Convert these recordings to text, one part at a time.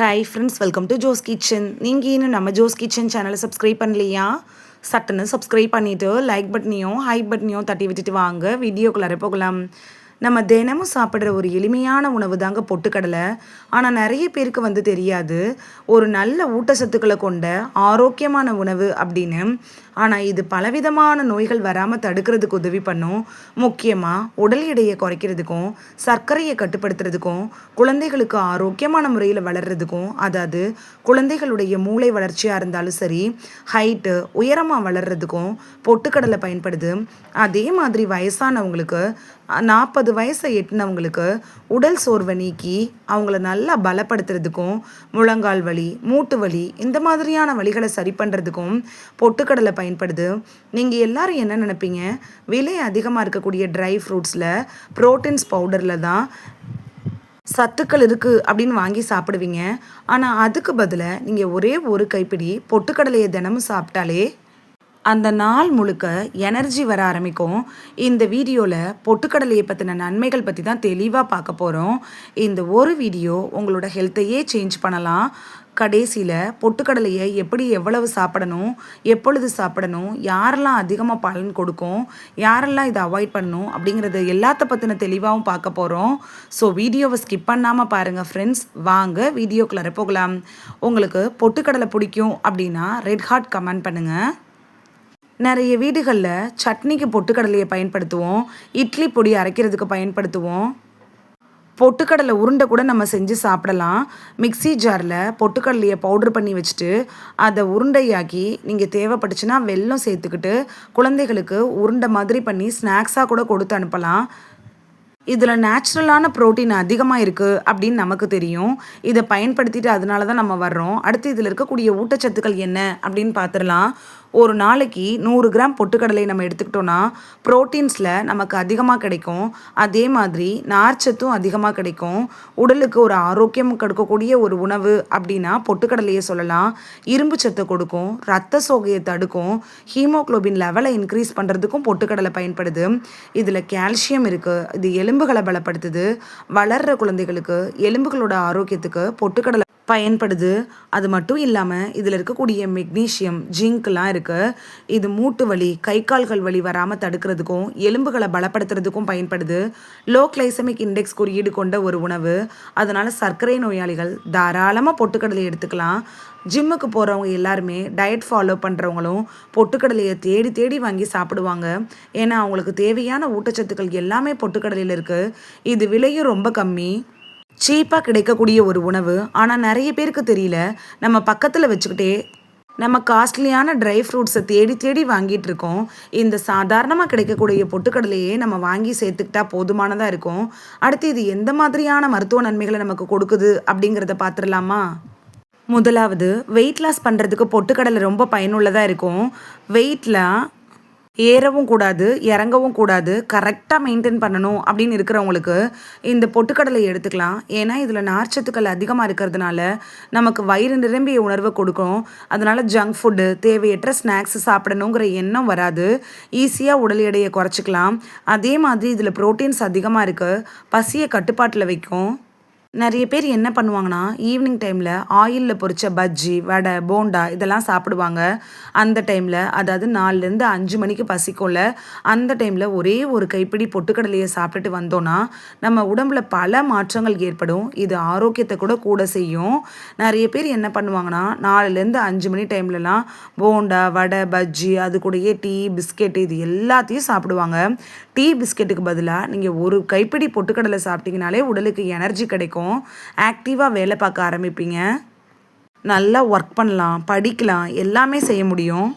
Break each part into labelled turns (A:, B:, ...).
A: Hi friends, welcome to Jo's kitchen. நீங்கள் இன்னும் நம்ம ஜோஸ் கிச்சன் சேனலை சப்ஸ்கிரைப் பண்ணலையா? சட்டுன்னு சப்ஸ்கிரைப் பண்ணிவிட்டு லைக் பட்டனையும் பட்டனையும் தட்டி விட்டுட்டு வாங்க வீடியோக்குள்ளார போகலாம். நம்ம தினமும் சாப்பிட்ற ஒரு எளிமையான உணவு தாங்க பொட்டுக்கடலை. ஆனால் நிறைய பேருக்கு தெரியாது ஒரு நல்ல ஊட்டச்சத்துக்களை கொண்ட ஆரோக்கியமான உணவு அப்படின்னு. ஆனால் இது பலவிதமான நோய்கள் வராமல் தடுக்கிறதுக்கு உதவி பண்ணும். முக்கியமாக உடல் எடையை குறைக்கிறதுக்கும் சர்க்கரையை கட்டுப்படுத்துறதுக்கும் குழந்தைகளுக்கு ஆரோக்கியமான முறையில் வளர்கிறதுக்கும், அதாவது குழந்தைகளுடைய மூளை வளர்ச்சியாக இருந்தாலும் சரி, ஹைட்டு உயரமாக வளர்கிறதுக்கும் பொட்டுக்கடலை பயன்படுது. அதே மாதிரி வயசானவங்களுக்கு 40 வயசை எட்டினவங்களுக்கு உடல் சோர்வை நீக்கி அவங்கள நல்லா பலப்படுத்துறதுக்கும், முழங்கால் வலி மூட்டு வலி இந்த மாதிரியான வலிகளை சரி பண்ணுறதுக்கும் பொட்டுக்கடலை பயன்படுது. நீங்கள் எல்லாரும் என்ன நினைப்பீங்க, விலை அதிகமாக இருக்கக்கூடிய ட்ரை ஃப்ரூட்ஸில் ப்ரோட்டீன்ஸ் பவுடரில் தான் சத்துக்கள் இருக்குது அப்படின்னு வாங்கி சாப்பிடுவீங்க. ஆனால் அதுக்கு பதிலாக நீங்கள் ஒரே ஒரு கைப்பிடி பொட்டுக்கடலையை தினமும் சாப்பிட்டாலே அந்த நாள் முழுக்க எனர்ஜி வர ஆரம்பிக்கும். இந்த வீடியோவில் பொட்டுக்கடலையை பற்றின நன்மைகள் பற்றி தான் தெளிவாக பார்க்க போகிறோம். இந்த ஒரு வீடியோ உங்களோட ஹெல்த்தையே சேஞ்ச் பண்ணலாம். கடைசியில் பொட்டுக்கடலையை எப்படி எவ்வளவு சாப்பிடணும், எப்பொழுது சாப்பிடணும், யாரெல்லாம் அதிகமாக பலன் கொடுக்கும், யாரெல்லாம் இதை அவாய்ட் பண்ணணும் அப்படிங்கிறது எல்லாத்த பற்றின தெளிவாகவும் பார்க்க போகிறோம். ஸோ வீடியோவை ஸ்கிப் பண்ணாமல் பாருங்கள் ஃப்ரெண்ட்ஸ். வாங்க வீடியோக்குள்ளே போகலாம். உங்களுக்கு பொட்டுக்கடலை பிடிக்கும் அப்படின்னா ரெட் ஹார்ட் கமெண்ட் பண்ணுங்கள். நிறைய வீடுகளில் சட்னிக்கு பொட்டுக்கடலையை பயன்படுத்துவோம், இட்லி பொடி அரைக்கிறதுக்கு பயன்படுத்துவோம், பொட்டுக்கடலை உருண்டை கூட நம்ம செஞ்சு சாப்பிடலாம். மிக்சி ஜாரில் பொட்டுக்கடலையை பவுட்ரு பண்ணி வச்சுட்டு அதை உருண்டையாக்கி நீங்கள் தேவைப்பட்டுச்சுன்னா வெல்லம் சேர்த்துக்கிட்டு குழந்தைகளுக்கு உருண்டை மாதிரி பண்ணி ஸ்நாக்ஸாக கூட கொடுத்து அனுப்பலாம். இதில் நேச்சுரலான ப்ரோட்டீன் அதிகமாக இருக்குது அப்படின்னு நமக்கு தெரியும். இதை பயன்படுத்திட்டு அதனால தான் நம்ம வர்றோம். அடுத்து இதில் இருக்கக்கூடிய ஊட்டச்சத்துக்கள் என்ன அப்படின்னு பார்த்துடலாம். ஒரு நாளைக்கு 100 கிராம் பொட்டுக்கடலை நம்ம எடுத்துக்கிட்டோன்னா ப்ரோட்டீன்ஸில் நமக்கு அதிகமாக கிடைக்கும். அதே மாதிரி நார்ச்சத்தும் அதிகமாக கிடைக்கும். உடலுக்கு ஒரு ஆரோக்கியம் கொடுக்கக்கூடிய ஒரு உணவு அப்படின்னா பொட்டுக்கடலையை சொல்லலாம். இரும்பு சத்தை கொடுக்கும், ரத்த சோகையை தடுக்கும், ஹீமோக்ளோபின் லெவலை இன்க்ரீஸ் பண்ணுறதுக்கும் பொட்டுக்கடலை பயன்படுது. இதில் கால்சியம் இருக்குது. இது எலும்புகளை பலப்படுத்துது. வளர்கிற குழந்தைகளுக்கு எலும்புகளோட ஆரோக்கியத்துக்கு பொட்டுக்கடலை பயன்படுது. அது மட்டும் இல்லாமல் இதில் இருக்கக்கூடிய மெக்னீஷியம் ஜிங்க்லாம் இருக்குது. இது மூட்டு வலி கை கால்கள் வலி வராமல் தடுக்கிறதுக்கும் எலும்புகளை பலப்படுத்துறதுக்கும் பயன்படுது. லோ கிளைசமிக் இண்டெக்ஸ் குறியீடு கொண்ட ஒரு உணவு. அதனால் சர்க்கரை நோயாளிகள் தாராளமாக பொட்டுக்கடலை எடுத்துக்கலாம். ஜிம்முக்கு போகிறவங்க எல்லாருமே டயட் ஃபாலோ பண்ணுறவங்களும் பொட்டுக்கடலையை தேடி தேடி வாங்கி சாப்பிடுவாங்க. ஏன்னா அவங்களுக்கு தேவையான ஊட்டச்சத்துக்கள் எல்லாமே பொட்டுக்கடலையில் இருக்குது. இது விலையும் ரொம்ப கம்மி, சீப்பாக கிடைக்கக்கூடிய ஒரு உணவு. ஆனால் நிறைய பேருக்கு தெரியல. நம்ம பக்கத்தில் வச்சுக்கிட்டே நம்ம காஸ்ட்லியான ட்ரை ஃப்ரூட்ஸை தேடி தேடி வாங்கிட்டு இருக்கோம். இந்த சாதாரணமாக கிடைக்கக்கூடிய பொட்டுக்கடலையே நம்ம வாங்கி சேர்த்துக்கிட்டா போதுமானதாக இருக்கும். அடுத்து இது எந்த மாதிரியான மருத்துவ நன்மைகளை நமக்கு கொடுக்குது அப்படிங்கிறத பார்த்துடலாமா? முதலாவது, வெயிட் லாஸ் பண்ணுறதுக்கு பொட்டுக்கடலை ரொம்ப பயனுள்ளதாக இருக்கும். வெயிட்டில் ஏறவும் கூடாது இறங்கவும் கூடாது, கரெக்டாக மெயின்டைன் பண்ணணும் அப்படின்னு இருக்கிறவங்களுக்கு இந்த பொட்டுக்கடலை எடுத்துக்கலாம். ஏன்னா இதில் நார்ச்சத்துக்கள் அதிகமாக இருக்கிறதுனால நமக்கு வயிறு நிரம்பிய உணர்வை கொடுக்கும். அதனால் ஜங்க் ஃபுட்டு தேவையற்ற ஸ்நாக்ஸ் சாப்பிடணுங்கிற எண்ணம் வராது. ஈஸியாக உடல் எடையை குறைச்சிக்கலாம். அதே மாதிரி இதில் ப்ரோட்டீன்ஸ் அதிகமாக இருக்குது. பசியை கட்டுப்பாட்டில் வைக்கும். நிறைய பேர் என்ன பண்ணுவாங்கன்னா, ஈவினிங் டைமில் ஆயிலில் பொரிச்ச பஜ்ஜி வடை போண்டா இதெல்லாம் சாப்பிடுவாங்க. அந்த டைமில், அதாவது 4லேருந்து 5 மணிக்கு பசிக்கும்ல, அந்த டைமில் ஒரே ஒரு கைப்பிடி பொட்டுக்கடலையை சாப்பிட்டுட்டு வந்தோன்னா நம்ம உடம்புல பல மாற்றங்கள் ஏற்படும். இது ஆரோக்கியத்தை கூட செய்யும். நிறைய பேர் என்ன பண்ணுவாங்கன்னா, 4லேருந்து 5 மணி டைம்லலாம் போண்டா வடை பஜ்ஜி அது கூடயே டீ பிஸ்கெட்டு இது எல்லாத்தையும் சாப்பிடுவாங்க. டீ பிஸ்கெட்டுக்கு பதிலாக நீங்கள் ஒரு கைப்பிடி பொட்டுக்கடலை சாப்பிட்டீங்கனாலே உடலுக்கு எனர்ஜி கிடைக்கும். ஆக்டிவாக வேலை பார்க்க ஆரம்பிப்பீங்க. நல்லா ஒர்க் பண்ணலாம், படிக்கலாம், எல்லாமே செய்ய முடியும்.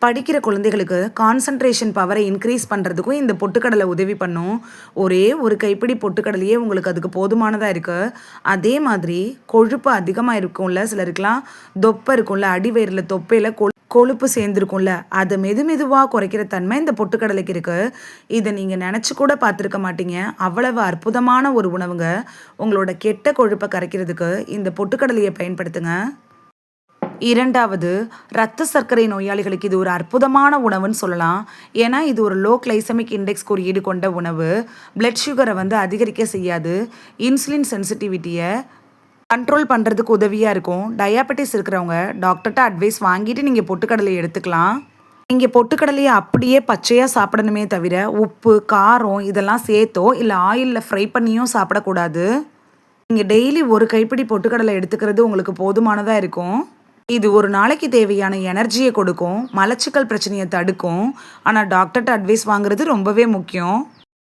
A: படிக்கிற குழந்தைகளுக்கு கான்சன்ட்ரேஷன் பவரை இன்க்ரீஸ் பண்ணுறதுக்கும் இந்த பொட்டுக்கடலை உதவி பண்ணும். ஒரே ஒரு கைப்பிடி பொட்டுக்கடலையே உங்களுக்கு அதுக்கு போதுமானதாக இருக்குது. அதே மாதிரி கொழுப்பு அதிகமாக இருக்கும்ல, சிலருக்குலாம் தொப்பை இருக்கும்ல, அடிவயிறில் தொப்பையில் கொழுப்பு சேர்ந்துருக்கும்ல, அதை மெதுவாக குறைக்கிற தன்மை இந்த பொட்டுக்கடலைக்கு இருக்குது. இதை நீங்கள் நினச்சி கூட பார்த்துருக்க மாட்டீங்க. அவ்வளவு அற்புதமான ஒரு உணவுங்க. உங்களோட கெட்ட கொழுப்பை கரைக்கிறதுக்கு இந்த பொட்டுக்கடலையை பயன்படுத்துங்க. இரண்டாவது, இரத்த சர்க்கரை நோயாளிகளுக்கு இது ஒரு அற்புதமான உணவுன்னு சொல்லலாம். ஏன்னா இது ஒரு லோ கிளைசமிக் இண்டெக்ஸ் குறியீடு கொண்ட உணவு. பிளட் சுகரை அதிகரிக்க செய்யாது. இன்சுலின் சென்சிட்டிவிட்டியை கண்ட்ரோல் பண்ணுறதுக்கு உதவியாக இருக்கும். டயாபெட்டிஸ் இருக்கிறவங்க டாக்டர்கிட்ட அட்வைஸ் வாங்கிட்டு நீங்கள் பொட்டுக்கடலை எடுத்துக்கலாம். நீங்கள் பொட்டுக்கடலையை அப்படியே பச்சையாக சாப்பிடணுமே தவிர உப்பு காரம் இதெல்லாம் சேர்த்தோ இல்லை ஆயிலில் ஃப்ரை பண்ணியும் சாப்பிடக்கூடாது. நீங்கள் டெய்லி ஒரு கைப்பிடி பொட்டுக்கடலை எடுத்துக்கிறது உங்களுக்கு போதுமானதாக இருக்கும். இது ஒரு நாளைக்கு தேவையான எனர்ஜியை கொடுக்கும், மலச்சிக்கல் பிரச்சனையை தடுக்கும். ஆனால் டாக்டர்கிட்ட அட்வைஸ் வாங்குறது ரொம்பவே முக்கியம்.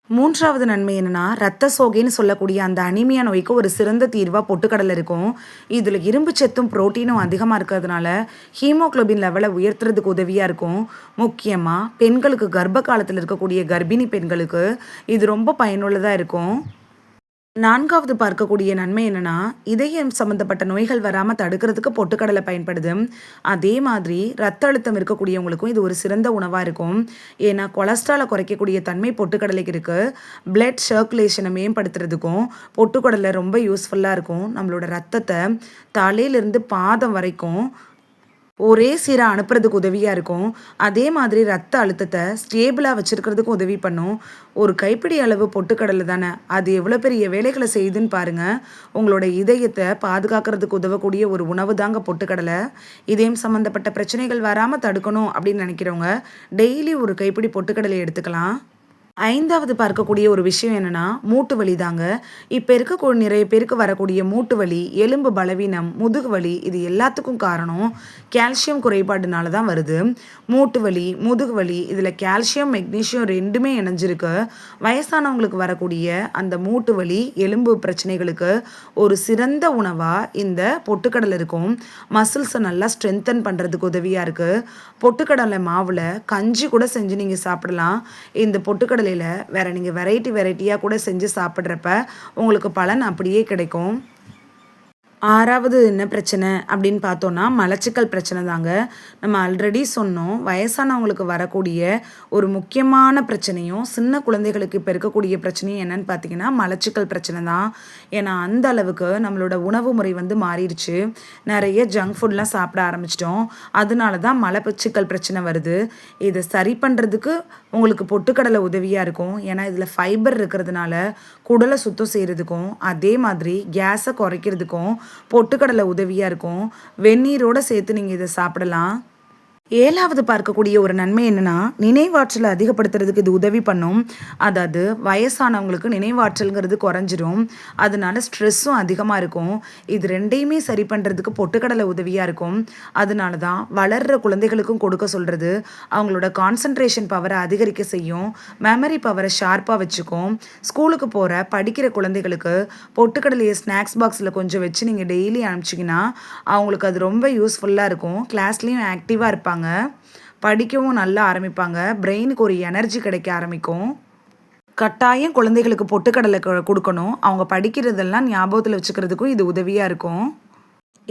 A: மூன்றாவது நன்மை என்னன்னா, ரத்த சோகைன்னு சொல்லக்கூடிய அந்த அனிமியா நோய்க்கு ஒரு சிறந்த தீர்வாக பொட்டுக்கடலை இருக்கும். இதில் இரும்பு சத்தும் புரோட்டீனும் அதிகமாக இருக்கிறதுனால ஹீமோக்ளோபின் லெவலை உயர்த்துறதுக்கு உதவியாக இருக்கும். முக்கியமாக பெண்களுக்கு கர்ப்ப காலத்தில் இருக்கக்கூடிய கர்ப்பிணி பெண்களுக்கு இது ரொம்ப பயனுள்ளதாக இருக்கும். நான்காவது பார்க்கக்கூடிய நன்மை என்னன்னா, இதயம் சம்மந்தப்பட்ட நோய்கள் வராமல் தடுக்கிறதுக்கு பொட்டுக்கடலை பயன்படுது. அதே மாதிரி ரத்த அழுத்தம் இருக்கக்கூடியவங்களுக்கும் இது ஒரு சிறந்த உணவாக இருக்கும். ஏன்னா கொலஸ்ட்ராலை குறைக்கக்கூடிய தன்மை பொட்டுக்கடலைக்கு இருக்குது. பிளட் சர்க்குலேஷனை மேம்படுத்துறதுக்கும் பொட்டுக்கடலை ரொம்ப யூஸ்ஃபுல்லாக இருக்கும். நம்மளோட ரத்தத்தை தலையிலிருந்து பாதம் வரைக்கும் ஒரே சீராக அனுப்புறதுக்கு உதவியாக இருக்கும். அதே மாதிரி ரத்த அழுத்தத்தை ஸ்டேபிளாக வச்சுருக்கிறதுக்கும் உதவி பண்ணும். ஒரு கைப்பிடி அளவு பொட்டுக்கடலை தானே, அது எவ்வளோ பெரிய வேலைகளை செய்யுதுன்னு பாருங்கள். உங்களோட இதயத்தை பாதுகாக்கிறதுக்கு உதவக்கூடிய ஒரு உணவு தாங்க பொட்டுக்கடலை. இதயம் சம்மந்தப்பட்ட பிரச்சனைகள் வராமல் தடுக்கணும் அப்படின்னு நினைக்கிறவங்க டெய்லி ஒரு கைப்பிடி பொட்டுக்கடலை எடுத்துக்கலாம். ஐந்தாவது பார்க்கக்கூடிய ஒரு விஷயம் என்னன்னா, மூட்டு வலி தாங்க. இப்போ இருக்கக்கூடிய நிறைய பேருக்கு வரக்கூடிய மூட்டு வலி, எலும்பு பலவீனம், முதுகு வலி இது எல்லாத்துக்கும் காரணம் கால்சியம் குறைபாடுனால தான் வருது. மூட்டு வலி, முதுகு வலி இதில் கால்சியம் மெக்னீஷியம் ரெண்டுமே இணைஞ்சிருக்கு. வயசானவங்களுக்கு வரக்கூடிய அந்த மூட்டு வலி, எலும்பு பிரச்சனைகளுக்கு ஒரு சிறந்த உணவாக இந்த பொட்டுக்கடலை இருக்கும். மசில்ஸை நல்லா ஸ்ட்ரென்தன் பண்ணுறதுக்கு உதவியாக இருக்குது. பொட்டுக்கடலை மாவில் கஞ்சி கூட செஞ்சு நீங்கள் சாப்பிடலாம். இந்த பொட்டுக்கடலை வேற நீங்கள் வெரைட்டியாக கூட செஞ்சு சாப்பிட்றப்ப உங்களுக்கு பலன் அப்படியே கிடைக்கும். ஆறாவது என்ன பிரச்சனை அப்படின்னு பார்த்தோன்னா, மலச்சிக்கல் பிரச்சனை தாங்க. நம்ம ஆல்ரெடி சொன்னோம், வயசானவங்களுக்கு வரக்கூடிய ஒரு முக்கியமான பிரச்சனையும் சின்ன குழந்தைகளுக்கு இப்போ இருக்கக்கூடிய பிரச்சனையும் என்னன்னு பார்த்தீங்கன்னா மலச்சிக்கல் பிரச்சனை தான். ஏன்னா அந்த அளவுக்கு நம்மளோட உணவு முறை மாறிடுச்சு. நிறைய ஜங்க் ஃபுட்லாம் சாப்பிட ஆரம்பிச்சிட்டோம். அதனால தான் மலச்சிக்கல் பிரச்சனை வருது. இதை சரி பண்ணுறதுக்கு உங்களுக்கு பொட்டுக்கடலை உதவியாக இருக்கும். ஏன்னா இதில் ஃபைபர் இருக்கிறதுனால குடலை சுத்தம் செய்கிறதுக்கும் அதே மாதிரி கேஸை குறைக்கிறதுக்கும் பொட்டுக்கடலை உதவியாக இருக்கும். வெந்நீரோடு சேர்த்து நீங்கள் இதை சாப்பிடலாம். ஏழாவது பார்க்கக்கூடிய ஒரு நன்மை என்னன்னா, நினைவாற்றலை அதிகப்படுத்துறதுக்கு இது உதவி பண்ணும். அதாவது வயசானவங்களுக்கு நினைவாற்றல்ங்கிறது குறைஞ்சிரும். அதனால ஸ்ட்ரெஸ்ஸும் அதிகமாக இருக்கும். இது ரெண்டையுமே சரி பண்ணுறதுக்கு பொட்டுக்கடலை உதவியாக இருக்கும். அதனால தான் வளர்கிற குழந்தைகளுக்கும் கொடுக்க சொல்கிறது. அவங்களோட கான்சன்ட்ரேஷன் பவரை அதிகரிக்க செய்யும். மெமரி பவரை ஷார்ப்பாக வச்சுக்கும். ஸ்கூலுக்கு போகிற படிக்கிற குழந்தைகளுக்கு பொட்டுக்கடலையை ஸ்நாக்ஸ் பாக்ஸில் கொஞ்சம் வச்சு நீங்கள் டெய்லி அனுப்பிச்சிங்கன்னா அவங்களுக்கு அது ரொம்ப யூஸ்ஃபுல்லாக இருக்கும். கிளாஸ்லேயும் ஆக்டிவாக இருப்பாங்க, படிக்கவும் நல்லா ஆரம்பிப்பாங்க, பிரெயினுக்கு ஒரு எனர்ஜி கிடைக்க ஆரம்பிக்கும். கட்டாயம் குழந்தைகளுக்கு பொட்டுக்கடலை கொடுக்கணும். அவங்க படிக்கிறதெல்லாம் ஞாபகத்தில் வச்சுக்கிறதுக்கும் இது உதவியாக இருக்கும்.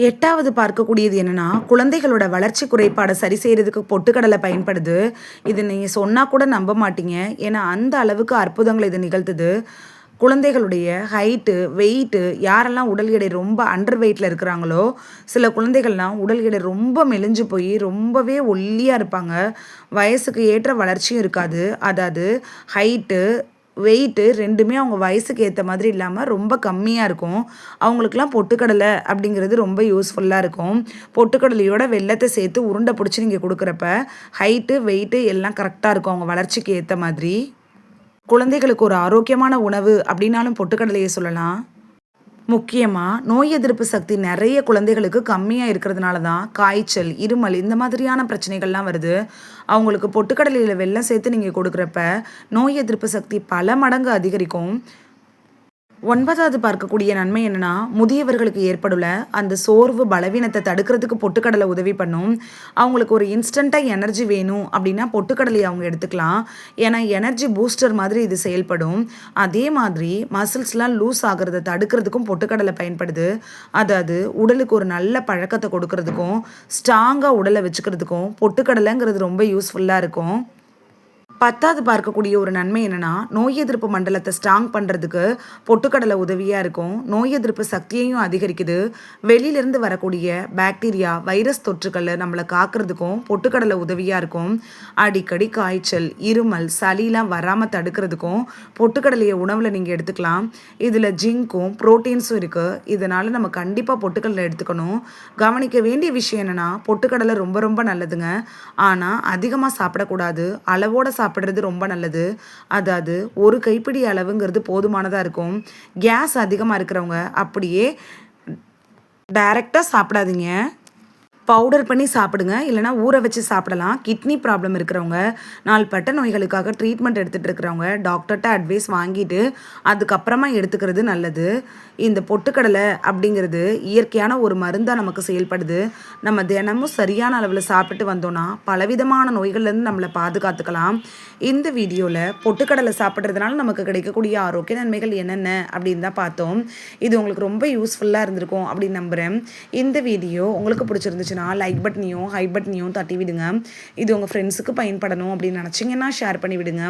A: எட்டாவது பார்க்கக்கூடியது என்னன்னா, குழந்தைகளோட வளர்ச்சி குறைபாடை சரி செய்கிறதுக்கு பொட்டுக்கடலை பயன்படுது. இது நீங்கள் சொன்னால் கூட நம்ப மாட்டீங்க. ஏன்னா அந்த அளவுக்கு அற்புதங்களை இது நிகழ்த்துது. குழந்தைகளுடைய ஹைட்டு வெயிட்டு யாரெல்லாம் உடல் எடை ரொம்ப அண்டர் வெயிட்டில் இருக்கிறாங்களோ, சில குழந்தைகள்லாம் உடல் எடை ரொம்ப மெலிஞ்சு போய் ரொம்பவே ஒல்லியாக இருப்பாங்க. வயசுக்கு ஏற்ற வளர்ச்சியும் இருக்காது. அதாவது ஹைட்டு வெயிட்டு ரெண்டுமே அவங்க வயசுக்கு ஏற்ற மாதிரி இல்லாமல் ரொம்ப கம்மியாக இருக்கும். அவங்களுக்குலாம் பொட்டுக்கடலை அப்படிங்கிறது ரொம்ப யூஸ்ஃபுல்லாக இருக்கும். பொட்டுக்கடலையோட வெல்லத்தை சேர்த்து உருண்டை பிடிச்சி நீங்கள் கொடுக்குறப்ப ஹைட்டு வெயிட்டு எல்லாம் கரெக்டாக இருக்கும் அவங்க வளர்ச்சிக்கு ஏற்ற மாதிரி. குழந்தைகளுக்கு ஒரு ஆரோக்கியமான உணவு அப்படின்னாலும் பொட்டுக்கடலையை சொல்லலாம். முக்கியமாக நோய் எதிர்ப்பு சக்தி நிறைய குழந்தைகளுக்கு கம்மியாக இருக்கிறதுனால தான் காய்ச்சல், இருமல் இந்த மாதிரியான பிரச்சனைகள்லாம் வருது. அவங்களுக்கு பொட்டுக்கடலையில் வெல்லம் சேர்த்து நீங்கள் கொடுக்குறப்ப நோய் எதிர்ப்பு சக்தி பல மடங்கு அதிகரிக்கும். ஒன்பதாவது பார்க்கக்கூடிய நன்மை என்னன்னா, முதியவர்களுக்கு ஏற்படுள்ள அந்த சோர்வு பலவீனத்தை தடுக்கிறதுக்கு பொட்டுக்கடலை உதவி பண்ணும். அவங்களுக்கு ஒரு இன்ஸ்டண்ட்டாக எனர்ஜி வேணும் அப்படின்னா பொட்டுக்கடலையை அவங்க எடுத்துக்கலாம். ஏன்னா எனர்ஜி பூஸ்டர் மாதிரி இது செயல்படும். அதே மாதிரி மசில்ஸ்லாம் லூஸ் ஆகிறத தடுக்கிறதுக்கும் பொட்டுக்கடலை பயன்படுது. அதாவது உடலுக்கு ஒரு நல்ல பழக்கத்தை கொடுக்கறதுக்கும் ஸ்ட்ராங்காக உடலை வச்சுக்கிறதுக்கும் பொட்டுக்கடலைங்கிறது ரொம்ப யூஸ்ஃபுல்லாக இருக்கும். 10வது பார்க்கக்கூடிய ஒரு நன்மை என்னன்னா, நோய் எதிர்ப்பு மண்டலத்தை ஸ்ட்ராங் பண்ணுறதுக்கு பொட்டுக்கடலை உதவியாக இருக்கும். நோய் எதிர்ப்பு சக்தியையும் அதிகரிக்குது. வெளியிலேருந்து வரக்கூடிய பாக்டீரியா, வைரஸ் தொற்றுக்களை நம்மளை காக்கிறதுக்கும் பொட்டுக்கடலை உதவியாக இருக்கும். அடிக்கடி காய்ச்சல், இருமல், சளிலாம் வராமல் தடுக்கிறதுக்கும் பொட்டுக்கடலையை உணவில் நீங்கள் எடுத்துக்கலாம். இதில் ஜிங்க்கும் புரோட்டீன்ஸும் இருக்குது. இதனால் நம்ம கண்டிப்பாக பொட்டுக்கடலை எடுத்துக்கணும். கவனிக்க வேண்டிய விஷயம் என்னென்னா, பொட்டுக்கடலை ரொம்ப ரொம்ப நல்லதுங்க. ஆனால் அதிகமாக சாப்பிடக்கூடாது. அளவோட சாப்பிட்றது ரொம்ப நல்லது. அதாவது ஒரு கைப்பிடி அளவுங்கிறது போதுமானதாக இருக்கும். கேஸ் அதிகமாக இருக்கிறவங்க அப்படியே டைரெக்டாக சாப்பிடாதீங்க. பவுடர் பண்ணி சாப்பிடுங்க. இல்லைனா ஊற வச்சு சாப்பிடலாம். கிட்னி ப்ராப்ளம் இருக்கிறவங்க, நாள்பட்ட நோய்களுக்காக ட்ரீட்மெண்ட் எடுத்துகிட்டு இருக்கிறவங்க டாக்டர்கிட்ட அட்வைஸ் வாங்கிட்டு அதுக்கப்புறமா எடுத்துக்கிறது நல்லது. இந்த பொட்டுக்கடலை அப்படிங்கிறது இயற்கையான ஒரு மருந்தாக நமக்கு செயல்படுது. நம்ம தினமும் சரியான அளவில் சாப்பிட்டு வந்தோன்னா பலவிதமான நோய்கள்லேருந்து நம்மளை பாதுகாத்துக்கலாம். இந்த வீடியோவில் பொட்டுக்கடலை சாப்பிட்றதுனால நமக்கு கிடைக்கக்கூடிய ஆரோக்கிய நன்மைகள் என்னென்ன அப்படின்னு தான் பார்த்தோம். இது உங்களுக்கு ரொம்ப யூஸ்ஃபுல்லாக இருந்திருக்கும் அப்படின்னு நம்புகிறேன். இந்த வீடியோ உங்களுக்கு பிடிச்சிருந்துச்சுன்னா லைக் பட்டனையும் ஹை பட்டனையும் தட்டி விடுங்க. இது உங்கள் ஃப்ரெண்ட்ஸுக்கு பயன்படணும் அப்படின்னு நினச்சிங்கன்னா ஷேர் பண்ணி விடுங்க.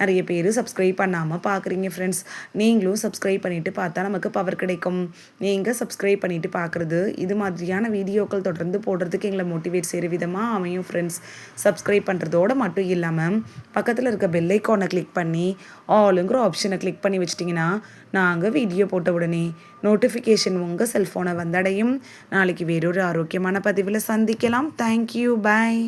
A: நிறைய பேர் சப்ஸ்கிரைப் பண்ணாமல் பார்க்குறீங்க ஃப்ரெண்ட்ஸ். நீங்களும் சப்ஸ்கிரைப் பண்ணிவிட்டு பார்த்தா நமக்கு பவர் கிடைக்கும். நீங்கள் சப்ஸ்கிரைப் பண்ணிவிட்டு பார்க்குறது இது மாதிரியான வீடியோக்கள் தொடர்ந்து போடுறதுக்கு எங்களை மோட்டிவேட் செய்கிற விதமாக அமையும் ஃப்ரெண்ட்ஸ். சப்ஸ்கிரைப் பண்ணுறதோடு மட்டும் இல்லாமல் பக்கத்தில் இருக்க பெல் ஐக்கானை கிளிக் பண்ணி ஆளுங்கிற ஆப்ஷனை கிளிக் பண்ணி வச்சிட்டிங்கன்னா நாங்கள் வீடியோ போட்ட உடனே நோட்டிஃபிகேஷன் உங்கள் செல்ஃபோனை வந்தடையும். நாளைக்கு வேறொரு ஆரோக்கியமான பதிவில் சந்திக்கலாம். தேங்க்யூ, பாய்.